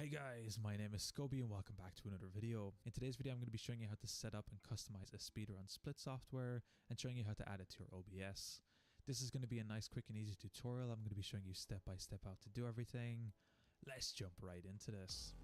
Hey guys, my name is Scoby and welcome back to another video. In today's video I'm going to be showing you how to set up and customize a speedrun split software and showing you how to add it to your OBS. This is going to be a nice quick and easy tutorial. I'm going to be showing you step by step how to do everything. Let's jump right into this.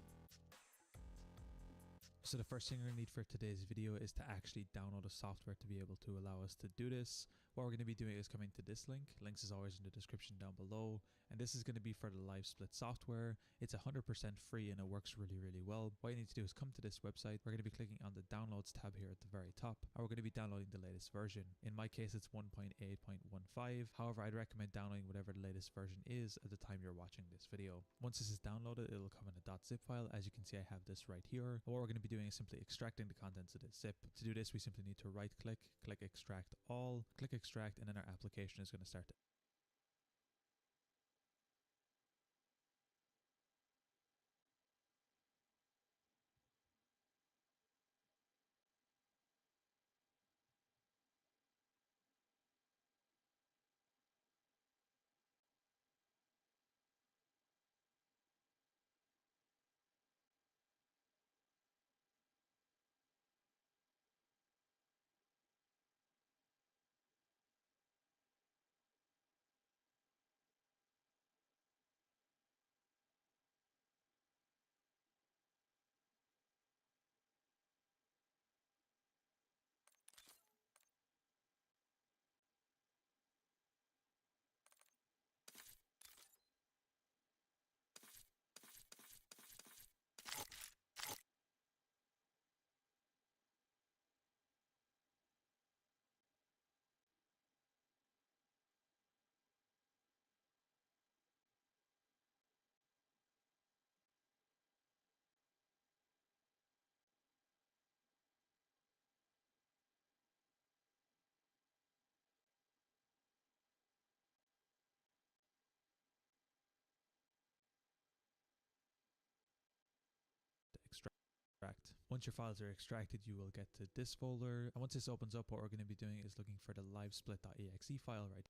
So the first thing we're going to need for today's video is to actually download a software to be able to allow us to do this. What we're going to be doing is coming to this link. Links is always in the description down below. And this is going to be for the live split software. It's 100% free and it works really well. What you need to do is come to this website. We're going to be clicking on the downloads tab here at the very top. And we're going to be downloading the latest version. In my case, it's 1.8.15. However, I'd recommend downloading whatever the latest version is at the time you're watching this video. Once this is downloaded, it'll come in a .zip file. As you can see, I have this right here. And what we're going to be doing is simply extracting the contents of this zip. To do this, we simply need to right click, click extract all, click extract, and then our application is going to start to extract. Once your files are extracted, you will get to this folder. And once this opens up, what we're going to be doing is looking for the livesplit.exe file right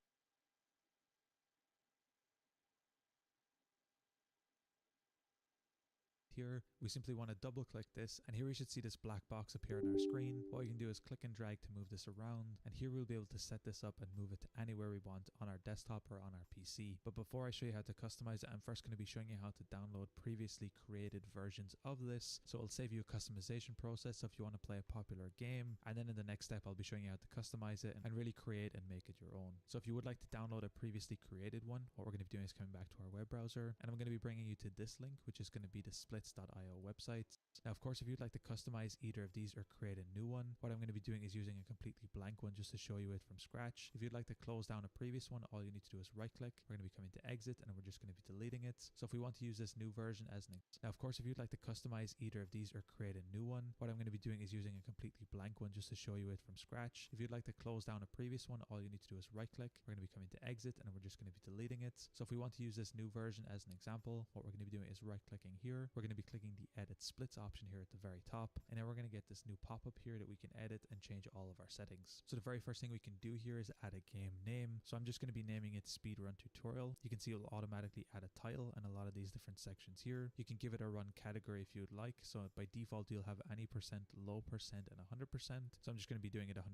here. We simply want to double click this, and here we should see this black box appear on our screen. What we can do is click and drag to move this around, and here we'll be able to set this up and move it to anywhere we want on our desktop or on our PC. But before I show you how to customize it, I'm first going to be showing you how to download previously created versions of this. So it'll save you a customization process if you want to play a popular game, and then in the next step I'll be showing you how to customize it and really create and make it your own. So if you would like to download a previously created one, what we're going to be doing is coming back to our web browser, and I'm going to be bringing you to this link, which is going to be the splits.io website. Now, of course, if you'd like to customize either of these or create a new one, what I'm going to be doing is using a completely blank one just to show you it from scratch. If you'd like to close down a previous one, all you need to do is right click. We're going to be coming to exit, and we're just going to be deleting it. So if we want to use this new version as an now, of course, if you'd like to customize either of these or create a new one, what I'm going to be doing is using a completely blank one just to show you it from scratch. If you'd like to close down a previous one, all you need to do is right click. We're going to be coming to exit, and we're just going to be deleting it. So if we want to use this new version as an example, what we're going to be doing is right clicking here. We're going to be clicking the edit splits option here at the very top, and then we're going to get this new pop-up here that we can edit and change all of our settings. So the very first thing we can do here is add a game name. So I'm just going to be naming it speedrun tutorial. You can see it'll automatically add a title and a lot of these different sections here. You can give it a run category if you'd like. So by default you'll have any percent, low percent, and 100%. So I'm just going to be doing it 100%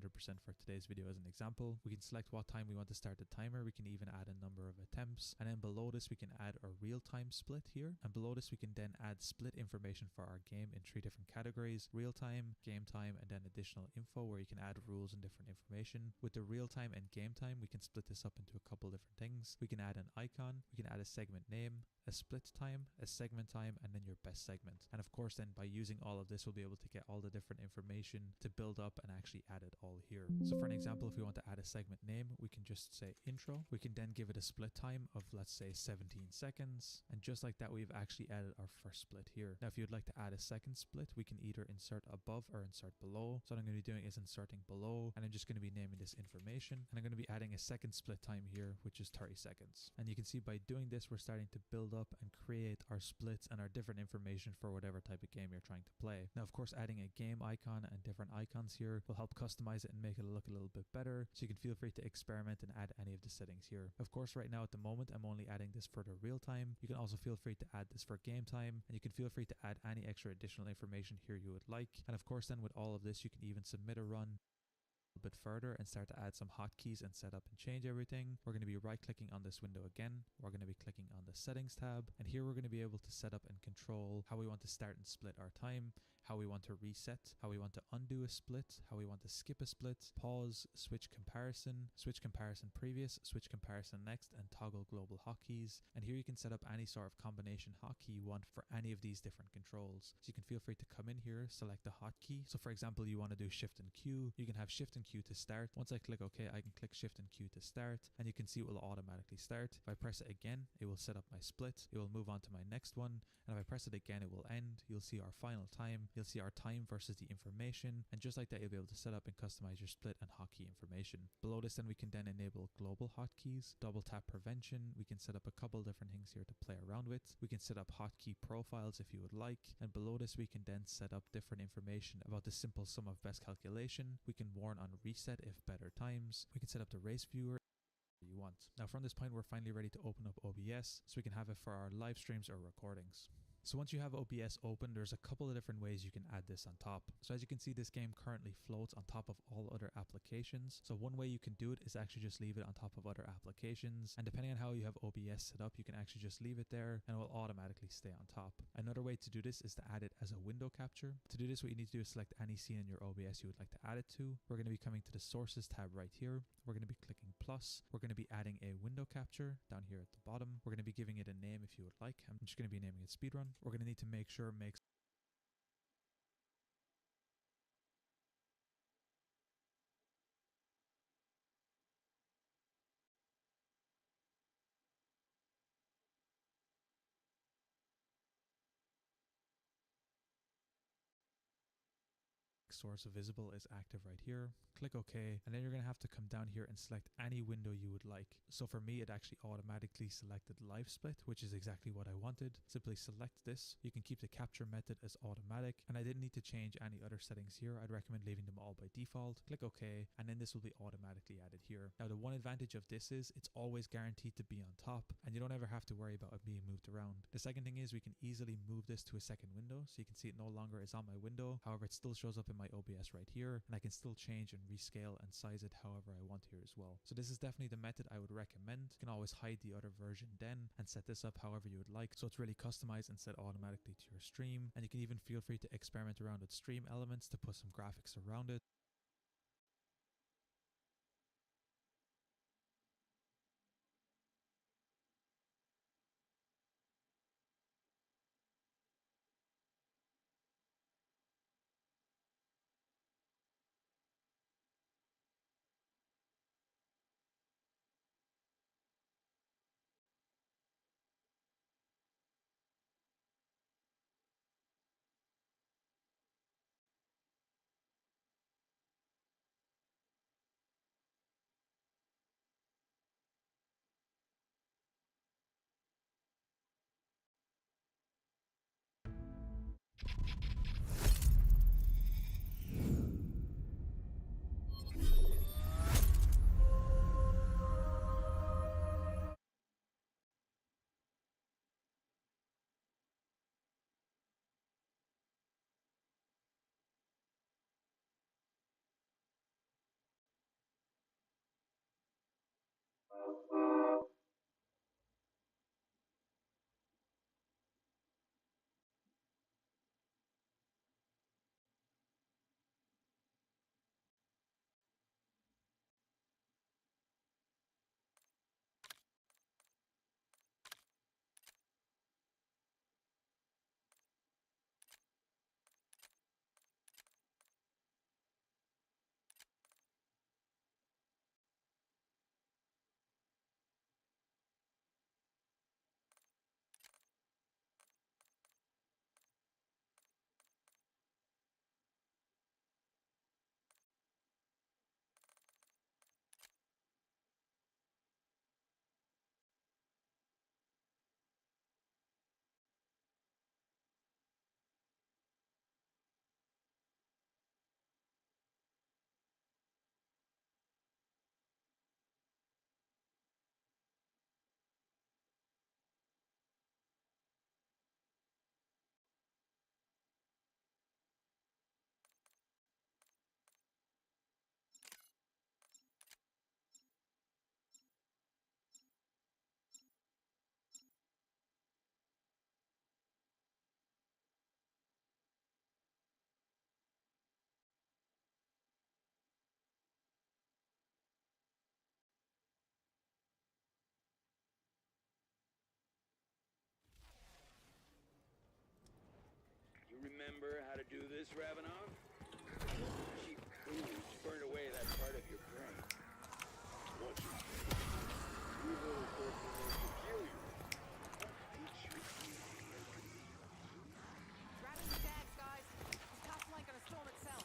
for today's video as an example. We can select what time we want to start the timer. We can even add a number of attempts, and then below this we can add a real-time split here, and below this we can then add split information for our game in 3 different categories: real time, game time, and then additional info where you can add rules and different information. With the real time and game time, we can split this up into a couple different things. We can add an icon, we can add a segment name, a split time, a segment time, and then your best segment. And of course then by using all of this we'll be able to get all the different information to build up and actually add it all here. So for an example, if we want to add a segment name, we can just say intro. We can then give it a split time of, let's say, 17 seconds, and just like that we've actually added our first split here. Now if you'd like to add a second split, we can either insert above or insert below. So what I'm going to be doing is inserting below, and I'm just going to be naming this information, and I'm going to be adding a second split time here, which is 30 seconds. And you can see by doing this we're starting to build up and create our splits and our different information for whatever type of game you're trying to play. Now, of course, adding a game icon and different icons here will help customize it and make it look a little bit better, so you can feel free to experiment and add any of the settings here. Of course, right now at the moment, I'm only adding this for the real time. You can also feel free to add this for game time, and you can feel free to add any extra additional information here you would like. And of course, then with all of this, you can even submit a run a bit further and start to add some hotkeys and set up and change everything. We're going to be right clicking on this window again. We're going to be clicking on the settings tab, and here we're going to be able to set up and control how we want to start and split our time, how we want to reset, how we want to undo a split, how we want to skip a split, pause, switch comparison previous, switch comparison next, and toggle global hotkeys. And here you can set up any sort of combination hotkey you want for any of these different controls. So you can feel free to come in here, select the hotkey. So for example, you want to do shift and Q, you can have shift and Q to start. Once I click OK, I can click shift and Q to start, and you can see it will automatically start. If I press it again, it will set up my split. It will move on to my next one, and if I press it again, it will end. You'll see our final time. You'll see our time versus the information, and just like that, you'll be able to set up and customize your split and hotkey information. Below this, then we can then enable global hotkeys, double tap prevention. We can set up a couple different things here to play around with. We can set up hotkey profiles if you would like, and below this, we can then set up different information about the simple sum of best calculation. We can warn on reset if better times. We can set up the race viewer you want. Now from this point, we're finally ready to open up OBS so we can have it for our live streams or recordings. So once you have OBS open, there's a couple of different ways you can add this on top. So as you can see, this game currently floats on top of all other applications. So one way you can do it is actually just leave it on top of other applications. And depending on how you have OBS set up, you can actually just leave it there and it will automatically stay on top. Another way to do this is to add it as a window capture. To do this, what you need to do is select any scene in your OBS you would like to add it to. We're going to be coming to the sources tab right here. We're going to be clicking plus. We're going to be adding a window capture down here at the bottom. We're going to be giving it a name if you would like. I'm just going to be naming it speedrun. We're going to need to make sure it makes source visible is active right here. Click OK, and then you're going to have to come down here and select any window you would like. So for me, it actually automatically selected live split, which is exactly what I wanted. Simply select this. You can keep the capture method as automatic, and I didn't need to change any other settings here. I'd recommend leaving them all by default. Click OK, and then this will be automatically added here. Now the one advantage of this is it's always guaranteed to be on top, and you don't ever have to worry about it being moved around. The second thing is we can easily move this to a second window, so you can see it no longer is on my window. However, it still shows up in my OBS right here, and I can still change and rescale and size it however I want here as well. So this is definitely the method I would recommend. You can always hide the other version then and set this up however you would like, so it's really customized and set automatically to your stream. And you can even feel free to experiment around with stream elements to put some graphics around it. this, Ravenon? Cheap booze burned away that part of your brain. What you think? You little person knows to kill you. Teach you. Grabbing the gags, guys. This castle ain't gonna storm itself.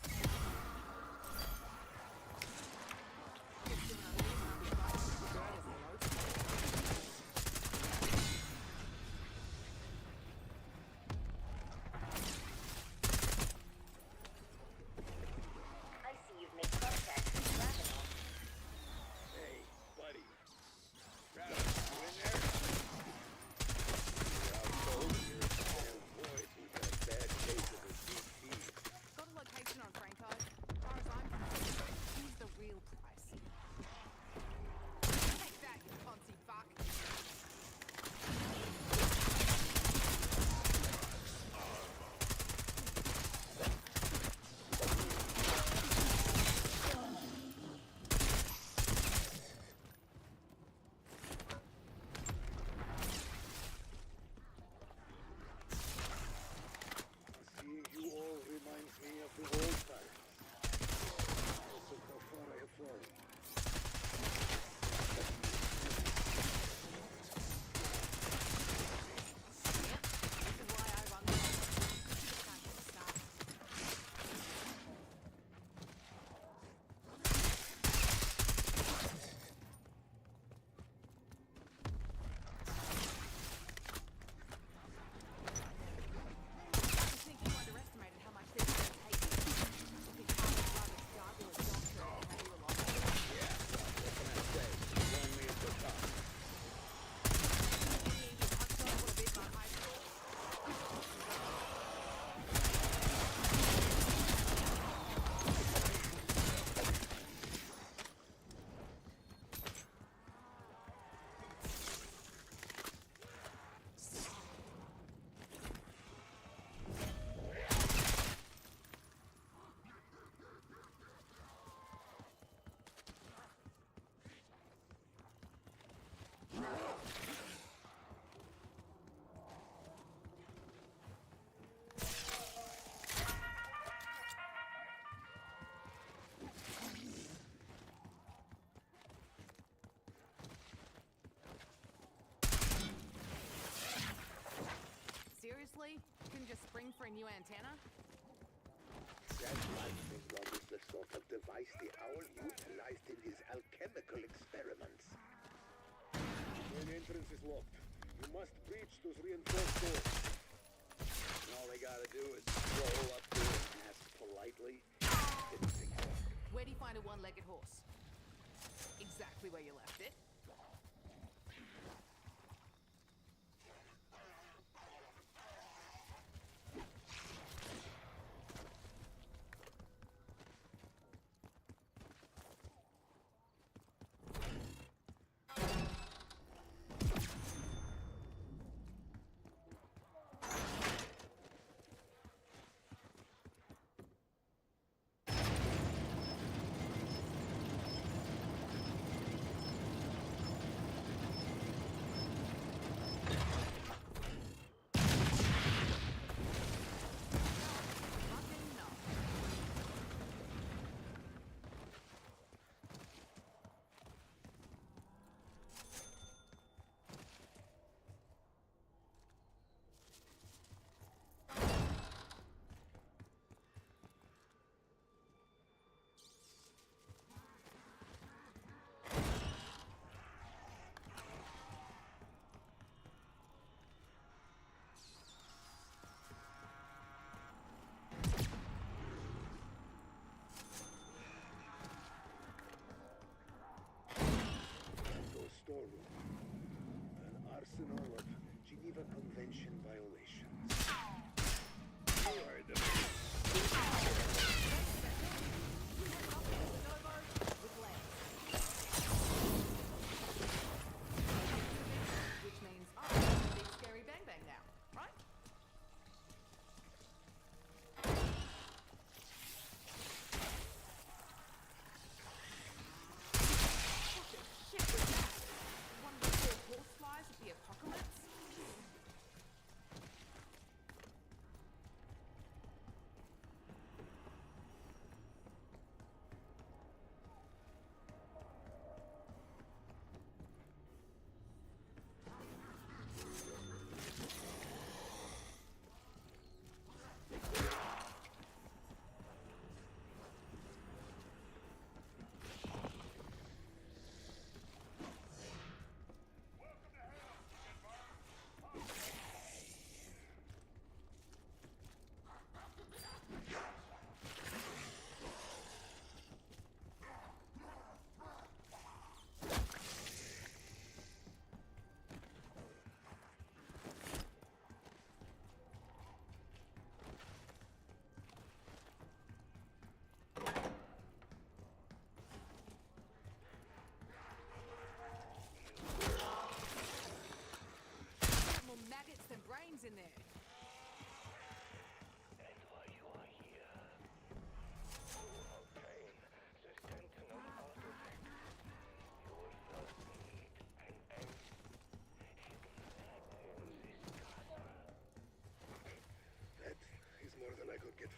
I see you've made contact with Ravenon. Hey, buddy. Ravenon, you in there? You're out cold. You're a damn boy who's got a bad case of his DP. Got a location on Franco. As far as I'm concerned, he's the real price. Take that, you poncy fuck. Seeing you all reminds me of the old times. Also, how far I have fallen. This is why I run the can't get started. I think you underestimated how much this is going to take. Looking hard at Robert's gargoyle doctor and how you were lost. Yeah, what can I say? Join me at the top. You touched on what a bit my high school. Seriously? Couldn't just spring for a new antenna? That lightning rod is the sort of device the owl utilized in his alchemical experiments. When entrance is locked, you must breach those reinforced doors. And all they gotta do is roll up to it and ask politely. Didn't think so. Where do you find a one-legged horse? Exactly where you left it.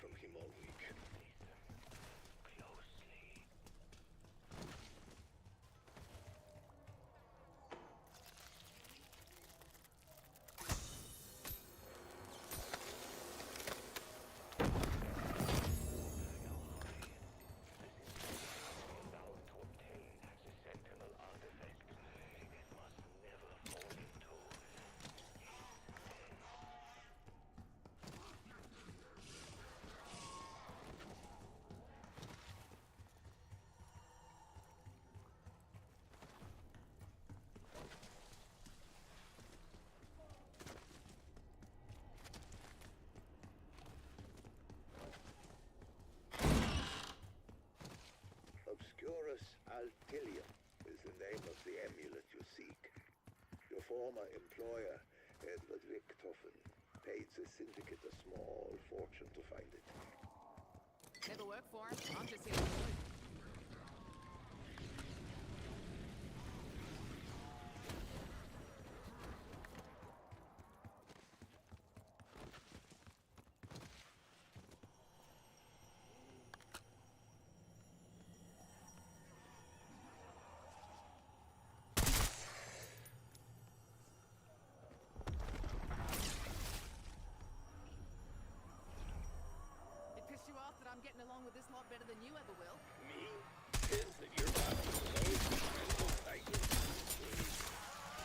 from him all week. Obscurus Altilium is the name of the amulet you seek. Your former employer, Edward Richtofen, paid the syndicate a small fortune to find it. Never worked for him. I'm just here to loot. It pissed you off that I'm getting along with this lot better than you ever will? Me? Is that you're not so titan?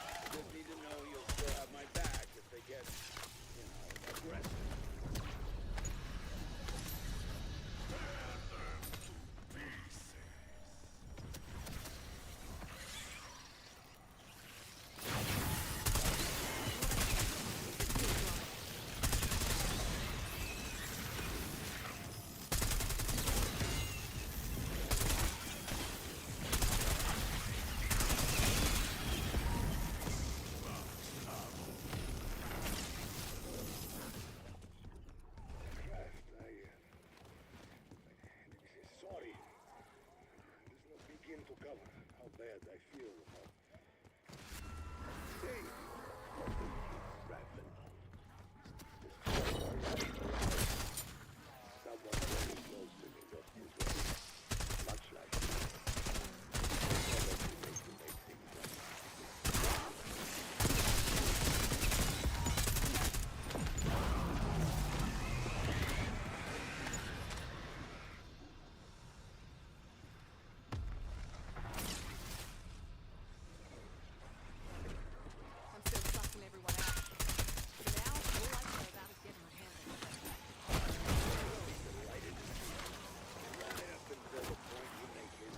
I just need to know you'll still have my back if they get, aggressive. Sorry. Does not begin to cover how bad I feel about saying someone very close to me lost his way. Much like you. Probably makes you make things right. I'm still sussing everyone out. For now, all I care about is getting my hands on it. Delighted to see you. Right up until the point you make his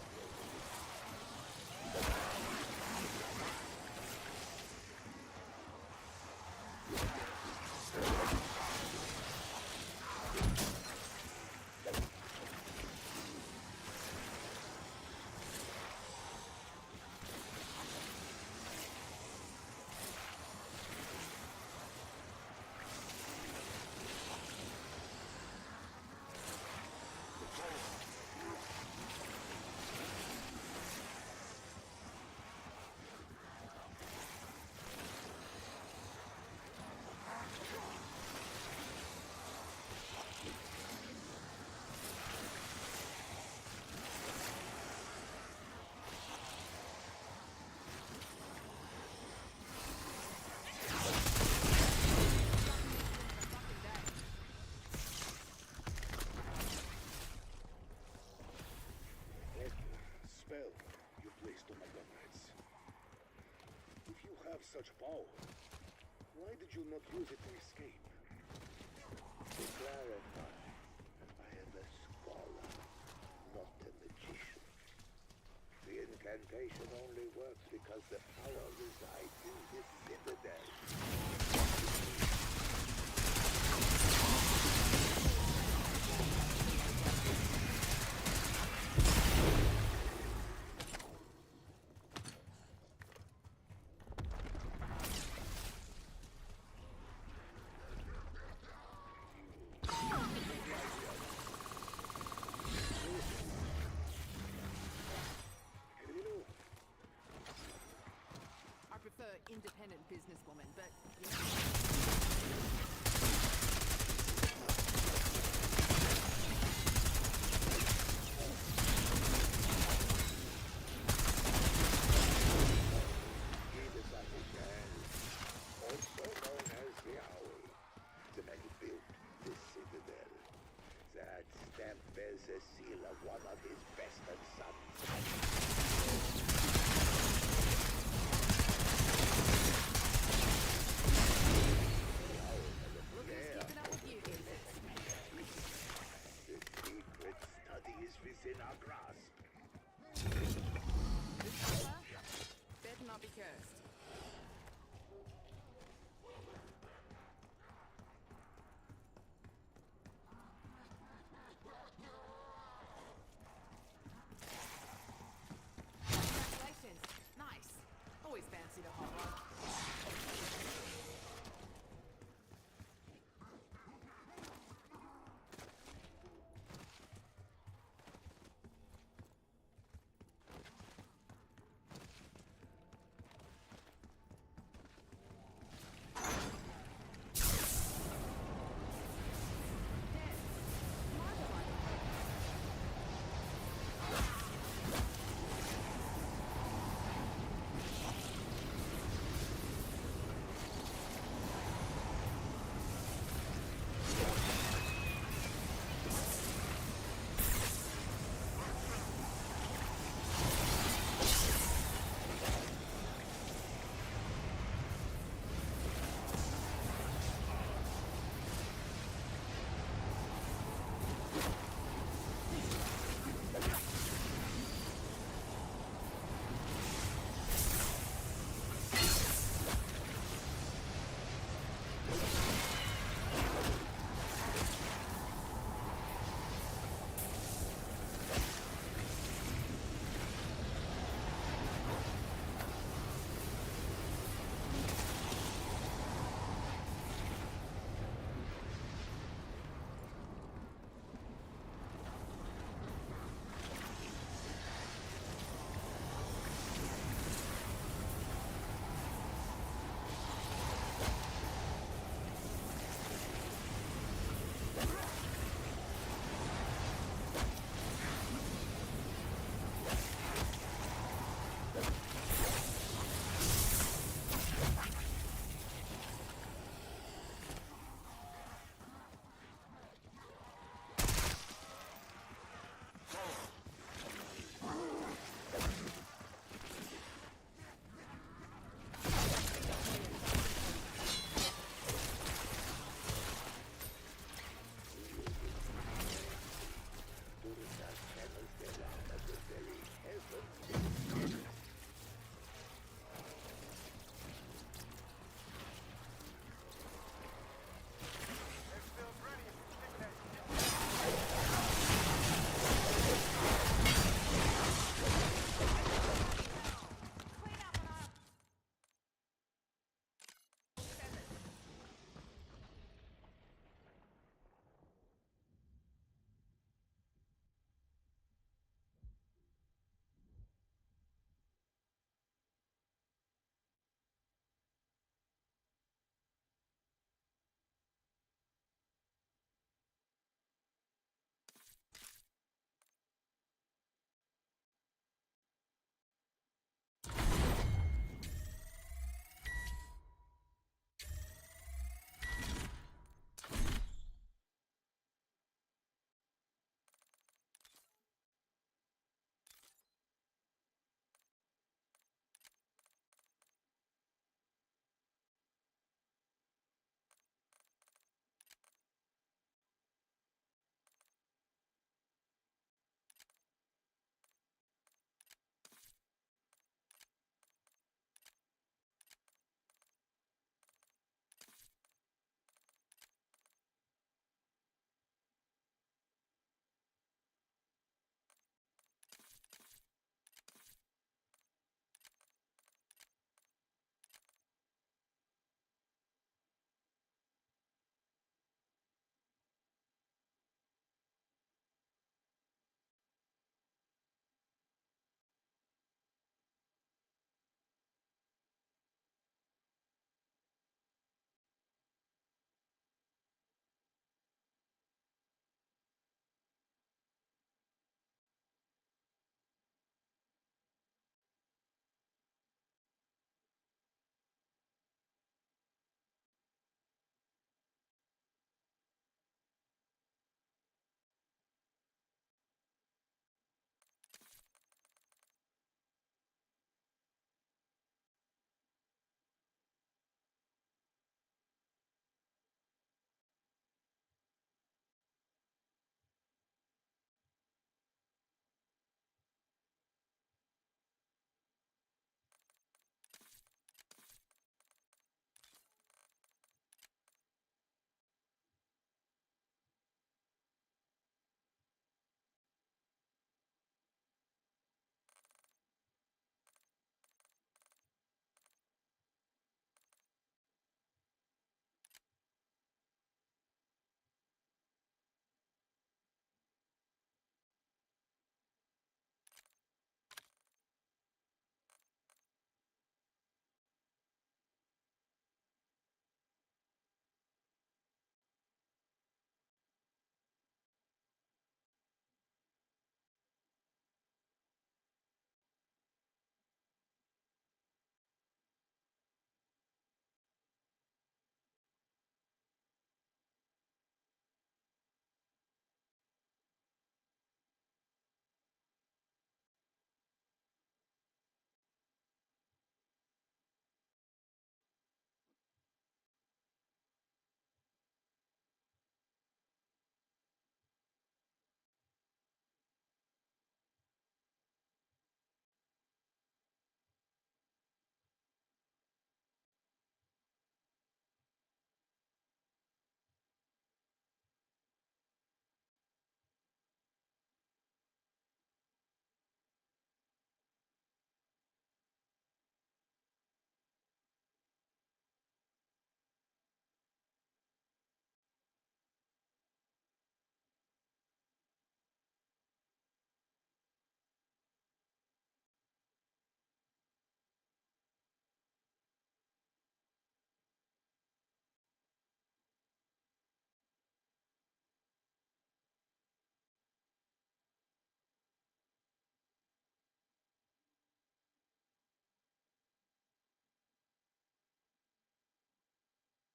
spell you placed on my comrades. If you have such power, why did you not use it to escape? To clarify, I am a scholar, not a magician. The incantation only works because the power resides in this citadel. Our one of his bastard sons.